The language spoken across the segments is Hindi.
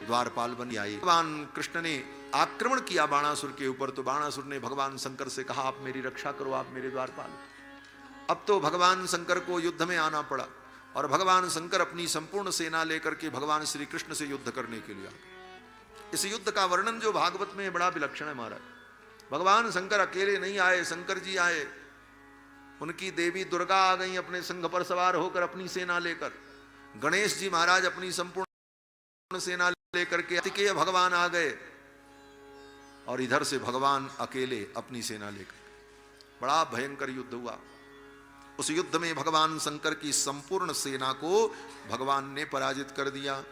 द्वारपाल बन आए। भगवान कृष्ण ने आक्रमण किया बाणासुर के ऊपर, तो बाणासुर ने भगवान शंकर से कहा, आप मेरी रक्षा करो, आप मेरे द्वारपाल। अब तो भगवान शंकर को युद्ध में आना पड़ा, और भगवान शंकर अपनी संपूर्ण सेना लेकर के भगवान श्री कृष्ण से युद्ध करने के लिए आ गए। इस युद्ध का वर्णन जो भागवत में बड़ा विलक्षण है महाराज। भगवान शंकर अकेले नहीं आए, शंकर जी आए, उनकी देवी दुर्गा आ गई अपने संघ पर सवार होकर अपनी सेना लेकर। गणेश जी महाराज अपनी संपूर्ण सेना लेकर के, कार्तिकेय भगवान आ गए, और इधर से भगवान अकेले अपनी सेना लेकर। बड़ा भयंकर युद्ध हुआ। उस युद्ध में भगवान शंकर की संपूर्ण सेना को भगवान ने पराजित कर दिया।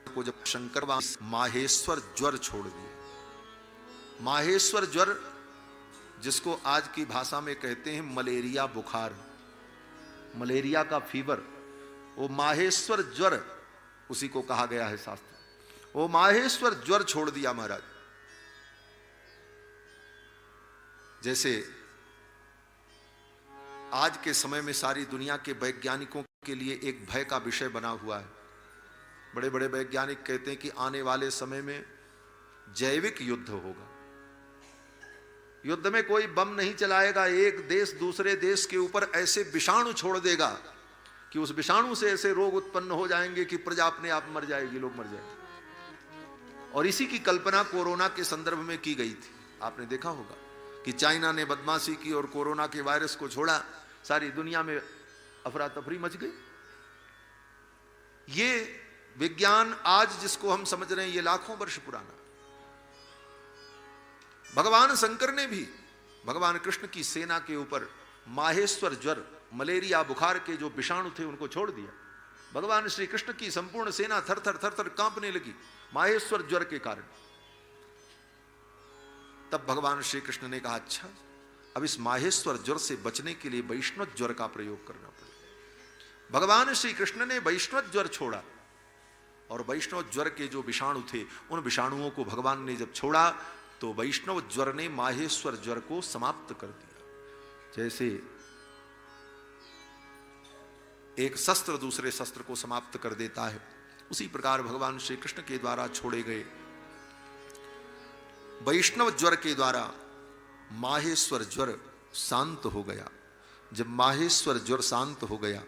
को जब शंकर माहेश्वर ज्वर छोड़ दिया। माहेश्वर ज्वर, जिसको आज की भाषा में कहते हैं मलेरिया बुखार, मलेरिया का फीवर, वो माहेश्वर ज्वर उसी को कहा गया है शास्त्र। वो माहेश्वर ज्वर छोड़ दिया महाराज। जैसे आज के समय में सारी दुनिया के वैज्ञानिकों के लिए एक भय का विषय बना हुआ है। बड़े बड़े वैज्ञानिक कहते हैं कि आने वाले समय में जैविक युद्ध होगा। युद्ध में कोई बम नहीं चलाएगा, एक देश दूसरे देश के ऊपर ऐसे विषाणु छोड़ देगा कि उस विषाणु से ऐसे रोग उत्पन्न हो जाएंगे कि प्रजा अपने आप मर जाएगी, लोग मर जाएंगे। और इसी की कल्पना कोरोना के संदर्भ में की गई थी। आपने देखा होगा कि चाइना ने बदमाशी की और कोरोना के वायरस को छोड़ा, सारी दुनिया में अफरा तफरी मच गई। ये विज्ञान आज जिसको हम समझ रहे हैं, ये लाखों वर्ष पुराना। भगवान शंकर ने भी भगवान कृष्ण की सेना के ऊपर माहेश्वर ज्वर, मलेरिया बुखार के जो विषाणु थे उनको छोड़ दिया। भगवान श्री कृष्ण की संपूर्ण सेना थर थर थर थर कांपने लगी माहेश्वर ज्वर के कारण। तब भगवान श्री कृष्ण ने कहा, अच्छा अब इस माहेश्वर ज्वर से बचने के लिए वैष्णव ज्वर का प्रयोग करना पड़ेगा। भगवान श्री कृष्ण ने वैष्णव ज्वर छोड़ा, और वैष्णव ज्वर के जो विषाणु थे उन विषाणुओं को भगवान ने जब छोड़ा तो वैष्णव ज्वर ने माहेश्वर ज्वर को समाप्त कर दिया। जैसे एक शस्त्र दूसरे शस्त्र को समाप्त कर देता है, उसी प्रकार भगवान श्री कृष्ण के द्वारा छोड़े गए वैष्णव ज्वर के द्वारा माहेश्वर ज्वर शांत हो गया। जब माहेश्वर ज्वर शांत हो गया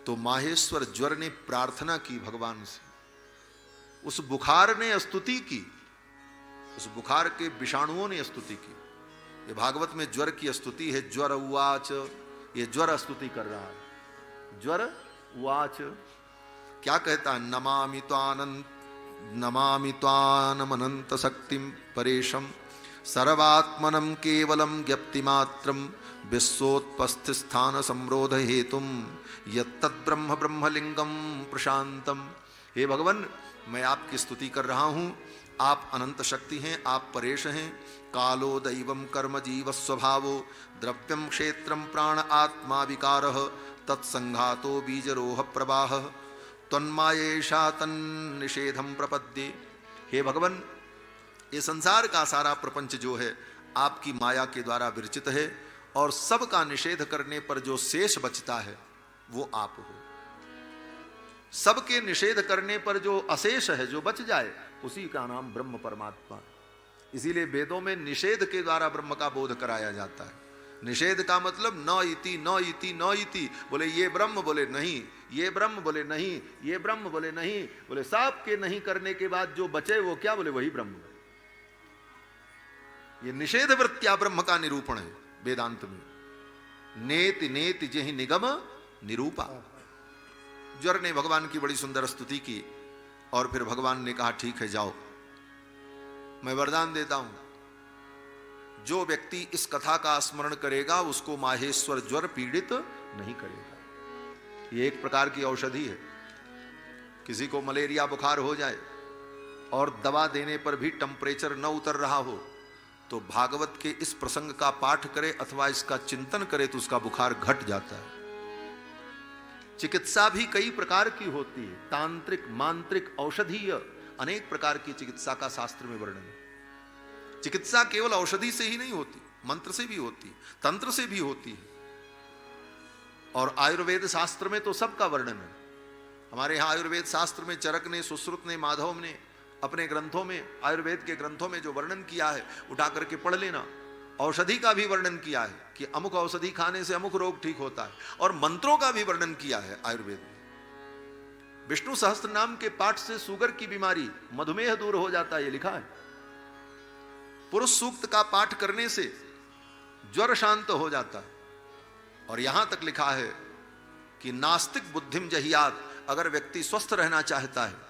तो माहेश्वर ज्वर ने प्रार्थना की भगवान से। उस बुखार ने स्तुति की, उस बुखार के विषाणुओं ने स्तुति की। ये भागवत में ज्वर की स्तुति है। ज्वर उवाच, ये ज्वर स्तुति कर रहा है। ज्वर उवाच क्या कहता है? नमामि त्वानमनंत शक्तिम परेशम सर्वात्मनम केवलम ज्ञप्तिमात्रम विश्वोत्पस्थ स्थान संरोध हेतुम यत्तद्ब्रह्म ब्रह्मलिंगम प्रशांतम। हे भगवान, मैं आपकी स्तुति कर रहा हूं। आप अनंत शक्ति हैं, आप परेश हैं। कालो दैवम कर्म जीव स्वभावो द्रव्यम क्षेत्रम प्राण आत्मा विकारः तत्संघातो बीजरोह प्रवाह तन्मायेषा तन्निषेधम प्रपद्ये। हे भगवान, ये संसार का सारा प्रपंच जो है आपकी माया के द्वारा विरचित है, और सबका निषेध करने पर जो शेष बचता है वो आप हो। सबके निषेध करने पर जो अशेष है, जो बच जाए, उसी का नाम ब्रह्म परमात्मा। इसीलिए वेदों में निषेध के द्वारा ब्रह्म का बोध कराया जाता है। निषेध का मतलब न इति न इति न इति। बोले ये ब्रह्म, बोले नहीं, ये ब्रह्म, बोले नहीं, ये ब्रह्म, बोले नहीं। बोले सब के नहीं करने के बाद जो बचे वो क्या? बोले वही ब्रह्म। ये निषेध वृत्तिया ब्रह्म का निरूपण है वेदांत में। नेति नेति जेहि निगम निरूपा। ज्वर ने भगवान की बड़ी सुंदर स्तुति की, और फिर भगवान ने कहा, ठीक है जाओ, मैं वरदान देता हूं, जो व्यक्ति इस कथा का स्मरण करेगा उसको माहेश्वर ज्वर पीड़ित नहीं करेगा। ये एक प्रकार की औषधि है। किसी को मलेरिया बुखार हो जाए और दवा देने पर भी टेम्परेचर न उतर रहा हो, तो भागवत के इस प्रसंग का पाठ करे अथवा इसका चिंतन करे तो उसका बुखार घट जाता है। चिकित्सा भी कई प्रकार की होती है, तांत्रिक, मांत्रिक, औषधीय, अनेक प्रकार की चिकित्सा का शास्त्र में वर्णन है। चिकित्सा केवल औषधि से ही नहीं होती, मंत्र से भी होती है, तंत्र से भी होती है। और आयुर्वेद शास्त्र में तो सबका वर्णन है। हमारे यहाँ आयुर्वेद शास्त्र में चरक ने, सुश्रुत ने, माधव ने अपने ग्रंथों में, आयुर्वेद के ग्रंथों में जो वर्णन किया है उठा करके पढ़ लेना। औषधि का भी वर्णन किया है कि अमुक औषधि खाने से अमुक रोग ठीक होता है, और मंत्रों का भी वर्णन किया है आयुर्वेद में। विष्णु सहस्त्र नाम के पाठ से शुगर की बीमारी, मधुमेह दूर हो जाता है, ये लिखा है। पुरुष सूक्त का पाठ करने से ज्वर शांत हो जाता है। और यहां तक लिखा है कि नास्तिक बुद्धिम जहियात, अगर व्यक्ति स्वस्थ रहना चाहता है,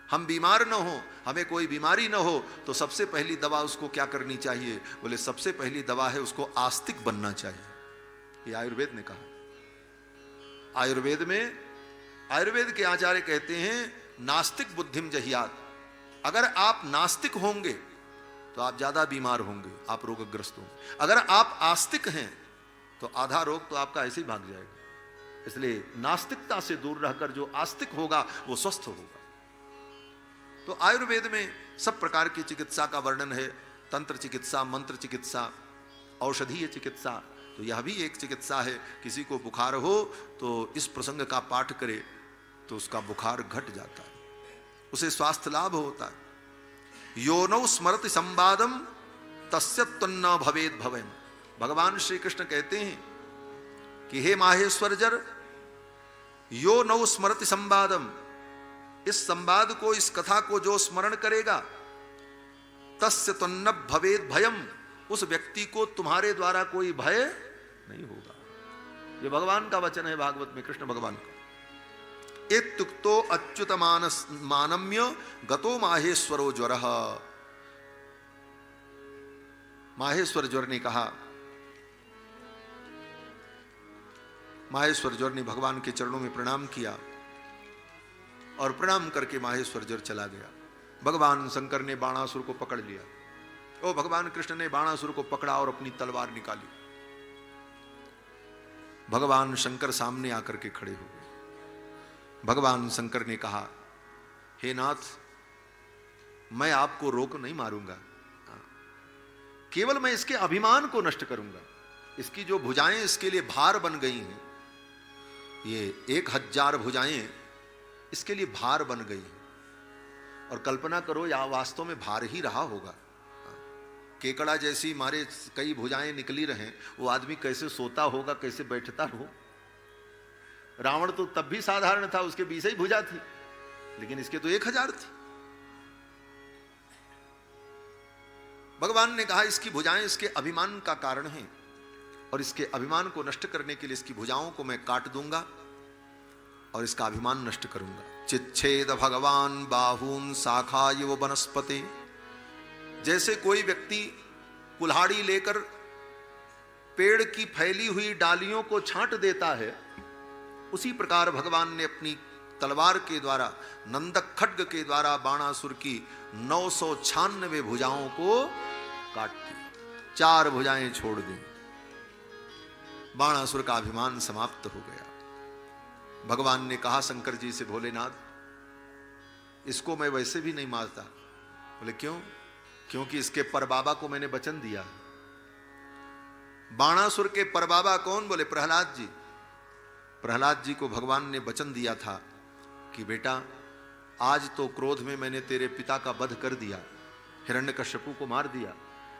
हम बीमार न हो, हमें कोई बीमारी न हो, तो सबसे पहली दवा उसको क्या करनी चाहिए? बोले सबसे पहली दवा है उसको आस्तिक बनना चाहिए। ये आयुर्वेद ने कहा। आयुर्वेद में, आयुर्वेद के आचार्य कहते हैं नास्तिक बुद्धिम जहियात, अगर आप नास्तिक होंगे तो आप ज्यादा बीमार होंगे, आप रोगग्रस्त होंगे। अगर आप आस्तिक हैं तो आधा रोग तो आपका ऐसे ही भाग जाएगा। इसलिए नास्तिकता से दूर रहकर जो आस्तिक होगा वो स्वस्थ होगा। तो आयुर्वेद में सब प्रकार की चिकित्सा का वर्णन है। तंत्र चिकित्सा, मंत्र चिकित्सा, औषधीय चिकित्सा, तो यह भी एक चिकित्सा है। किसी को बुखार हो तो इस प्रसंग का पाठ करे तो उसका बुखार घट जाता है, उसे स्वास्थ्य लाभ होता है। योनौ स्मरति संवादम तस्य तन्न भवेद भवेम। भगवान श्री कृष्ण कहते हैं कि हे माहेश्वर जर, यो नौ स्मरति संवादम, इस संवाद को, इस कथा को जो स्मरण करेगा, तस्य तन्न भवेद भयम, उस व्यक्ति को तुम्हारे द्वारा कोई भय नहीं होगा। ये भगवान का वचन है भागवत में, कृष्ण भगवान का। इत्युक्तो अच्युत मानम्य गतो माहेश्वरो ज्वरः। माहेश्वर ज्वर ने कहा, माहेश्वर ज्वर ने भगवान के चरणों में प्रणाम किया और प्रणाम करके माहेश्वर ज्वर चला गया। भगवान शंकर ने बाणासुर को पकड़ लिया। ओ भगवान कृष्ण ने बाणासुर को पकड़ा और अपनी तलवार निकाली। भगवान शंकर सामने आकर के खड़े हो गए। भगवान शंकर ने कहा, हे नाथ, मैं आपको रोक नहीं मारूंगा, केवल मैं इसके अभिमान को नष्ट करूंगा। इसकी जो भुजाएं इसके लिए भार बन गई हैं, ये 1000 भुजाएं इसके लिए भार बन गई हैं। और कल्पना करो, या वास्तव में भार ही रहा होगा। केकड़ा जैसी मारे कई भुजाएं निकली रहें, वो आदमी कैसे सोता होगा, कैसे बैठता हो। रावण तो तब भी साधारण था, उसके 20 ही भुजा थी, लेकिन इसके तो 1000 थी। भगवान ने कहा, इसकी भुजाएं इसके अभिमान का कारण हैं, और इसके अभिमान को नष्ट करने के लिए इसकी भुजाओं को मैं काट दूंगा और इसका अभिमान नष्ट करूंगा। चिच्छेद भगवान बाहून शाखा वो वनस्पति। जैसे कोई व्यक्ति कुल्हाड़ी लेकर पेड़ की फैली हुई डालियों को छांट देता है, उसी प्रकार भगवान ने अपनी तलवार के द्वारा, नंदक खड्ग के द्वारा बाणासुर की 996 भुजाओं को काट दिया, 4 भुजाएं छोड़ दी। बाणासुर का अभिमान समाप्त हो गया। भगवान ने कहा शंकर जी से, भोलेनाथ, इसको मैं वैसे भी नहीं मारता। बोले क्यों? क्योंकि इसके परबाबा को मैंने वचन दिया। बाणासुर के परबाबा कौन? बोले प्रहलाद जी। प्रहलाद जी को भगवान ने वचन दिया था कि बेटा, आज तो क्रोध में मैंने तेरे पिता का वध कर दिया, हिरण्यकश्यपु को मार दिया,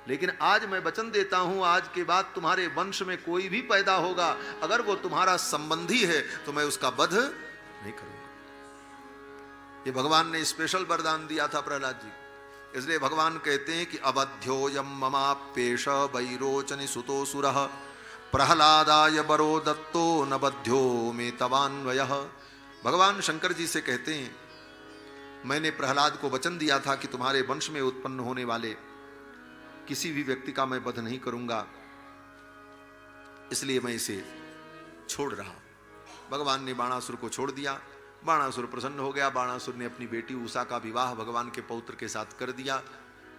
लेकिन आज मैं वचन देता हूं, आज के बाद तुम्हारे वंश में कोई भी पैदा होगा, अगर वो तुम्हारा संबंधी है तो मैं उसका वध नहीं करूंगा। ये भगवान ने स्पेशल वरदान दिया था प्रहलाद जी। इसलिए भगवान कहते हैं कि अबध्योयम ममाप्येष वैरोचनि सुतो सुरः प्रहलादाय बरो दत्तो न बध्यो में तवान्वयः। भगवान शंकर जी से कहते हैं, मैंने प्रहलाद को वचन दिया था कि तुम्हारे वंश में उत्पन्न होने वाले किसी भी व्यक्ति का मैं वध नहीं करूंगा, इसलिए मैं इसे छोड़ रहा। भगवान ने बाणासुर को छोड़ दिया। बाणासुर प्रसन्न हो गया। बाणासुर ने अपनी बेटी उषा का विवाह भगवान के पौत्र के साथ कर दिया।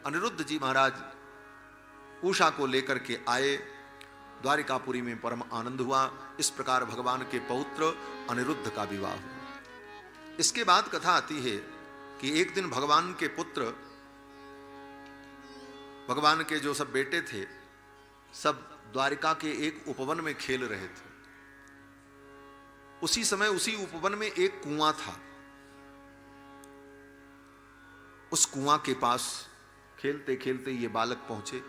अनिरुद्ध जी महाराज उषा को लेकर के आए। द्वारिकापुरी में परम आनंद हुआ। इस प्रकार भगवान के पौत्र अनिरुद्ध का विवाह हुआ। इसके बाद कथा आती है कि एक दिन भगवान के पुत्र, भगवान के जो सब बेटे थे, सब द्वारिका के एक उपवन में खेल रहे थे। उसी समय उसी उपवन में एक कुआं था। उस कुआं के पास खेलते खेलते ये बालक पहुंचे।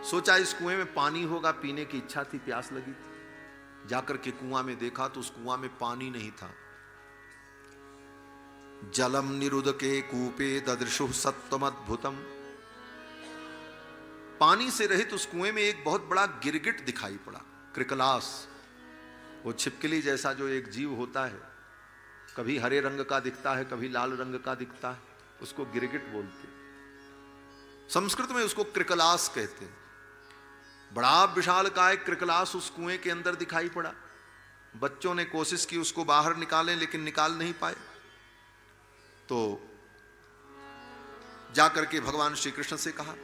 सोचा इस कुएं में पानी होगा, पीने की इच्छा थी, प्यास लगी थी। जाकर के कुआं में देखा तो उस कुआं में पानी नहीं था। जलम निरुदके कूपे ददृशु सत्वमद्भुतम। पानी से रहित उस कुएं में एक बहुत बड़ा गिरगिट दिखाई पड़ा, क्रिकलास। वो छिपकली जैसा जो एक जीव होता है, कभी हरे रंग का दिखता है, कभी लाल रंग का दिखता है, उसको गिरगिट बोलते। संस्कृत में उसको क्रिकलास कहते। बड़ा विशालकाय क्रिकलास उस कुएं के अंदर दिखाई पड़ा। बच्चों ने कोशिश की उसको बाहर निकालें, लेकिन निकाल नहीं पाए। तो जाकर के भगवान श्री कृष्ण से कहा।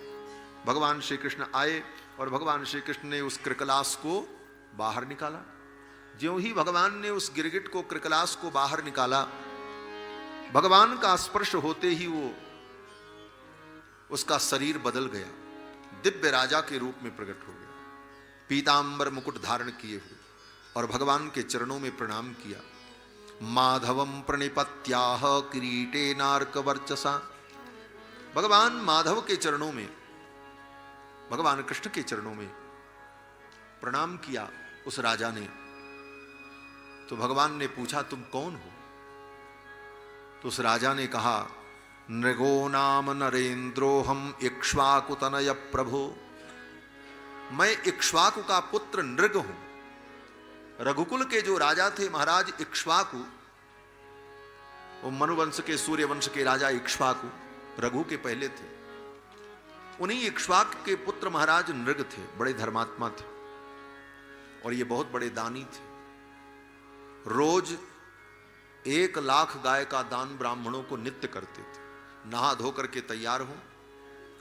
भगवान श्री कृष्ण आए और भगवान श्री कृष्ण ने उस क्रिकलास को बाहर निकाला। ज्यों ही भगवान ने उस गिरगिट को, क्रिकलास को बाहर निकाला, भगवान का स्पर्श होते ही वो उसका शरीर बदल गया, दिव्य राजा के रूप में प्रकट हो गया, पीतांबर मुकुट धारण किए हुए, और भगवान के चरणों में प्रणाम किया। माधवम प्रणिपत्याह किरीटे नार्क वर्चसा। भगवान माधव के चरणों में, भगवान कृष्ण के चरणों में प्रणाम किया उस राजा ने। तो भगवान ने पूछा, तुम कौन हो? तो उस राजा ने कहा, नृगो नाम नरेंद्रोहम इक्ष्वाकुतनय प्रभो। मैं इक्ष्वाकु का पुत्र नृग हूं। रघुकुल के जो राजा थे महाराज इक्ष्वाकु, वो मनुवंश के, सूर्य वंश के राजा इक्ष्वाकु रघु के पहले थे। उन्हीं इक्ष्वाक के पुत्र महाराज नृग थे। बड़े धर्मात्मा थे और ये बहुत बड़े दानी थे। रोज 1,00,000 गाय का दान ब्राह्मणों को नित्य करते थे। नहा धो करके तैयार हो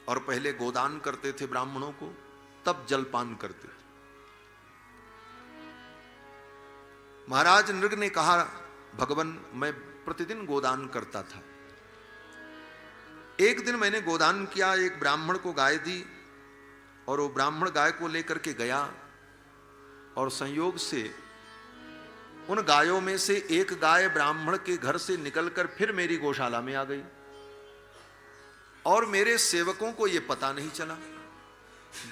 और पहले गोदान करते थे ब्राह्मणों को, तब जलपान करते थे। महाराज नृग ने कहा, भगवान मैं प्रतिदिन गोदान करता था। एक दिन मैंने गोदान किया, एक ब्राह्मण को गाय दी और वो ब्राह्मण गाय को लेकर के गया और संयोग से उन गायों में से एक गाय ब्राह्मण के घर से निकलकर फिर मेरी गौशाला में आ गई और मेरे सेवकों को यह पता नहीं चला।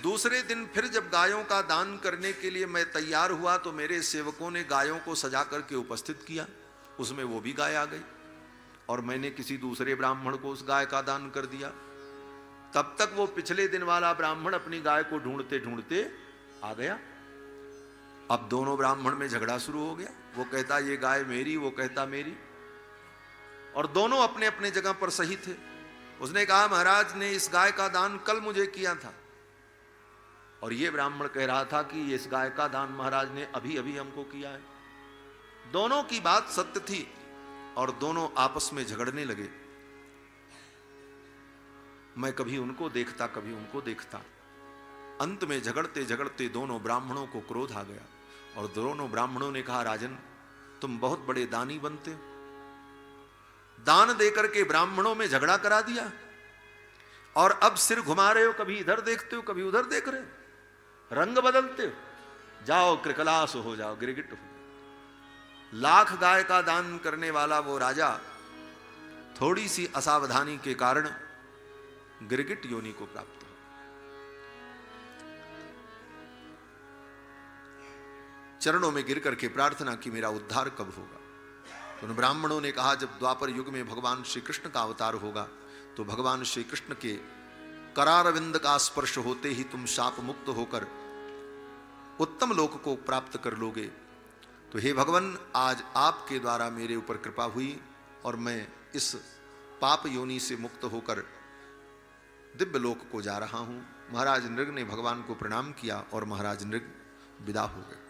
दूसरे दिन फिर जब गायों का दान करने के लिए मैं तैयार हुआ तो मेरे सेवकों ने गायों को सजा करके उपस्थित किया, उसमें वो भी गाय आ गई और मैंने किसी दूसरे ब्राह्मण को उस गाय का दान कर दिया। तब तक वो पिछले दिन वाला ब्राह्मण अपनी गाय को ढूंढते ढूंढते आ गया। अब दोनों ब्राह्मण में झगड़ा शुरू हो गया। वो कहता ये गाय मेरी, वो कहता मेरी, और दोनों अपने अपने जगह पर सही थे। उसने कहा, महाराज ने इस गाय का दान कल मुझे किया था, और ये ब्राह्मण कह रहा था कि इस गाय का दान महाराज ने अभी अभी हमको किया है। दोनों की बात सत्य थी और दोनों आपस में झगड़ने लगे। मैं कभी उनको देखता, कभी उनको देखता। अंत में झगड़ते झगड़ते दोनों ब्राह्मणों को क्रोध आ गया और दोनों ब्राह्मणों ने कहा, राजन तुम बहुत बड़े दानी बनते हो, दान देकर के ब्राह्मणों में झगड़ा करा दिया और अब सिर घुमा रहे हो, कभी इधर देखते हो कभी उधर देख रहे हो, रंग बदलते हो। जाओ क्रिकलास हो जाओ, गिरगिट हो। 1,00,000 गाय का दान करने वाला वो राजा थोड़ी सी असावधानी के कारण गिरगिट योनि को प्राप्त हो। चरणों में गिर करके प्रार्थना की, मेरा उद्धार कब होगा? उन ब्राह्मणों ने कहा, जब द्वापर युग में भगवान श्री कृष्ण का अवतार होगा तो भगवान श्री कृष्ण के करारविंद का स्पर्श होते ही तुम शाप मुक्त होकर उत्तम लोक को प्राप्त कर लोगे। तो हे भगवान, आज आपके द्वारा मेरे ऊपर कृपा हुई और मैं इस पाप योनि से मुक्त होकर दिव्य लोक को जा रहा हूं। महाराज नृग ने भगवान को प्रणाम किया और महाराज नृग विदा हो गए।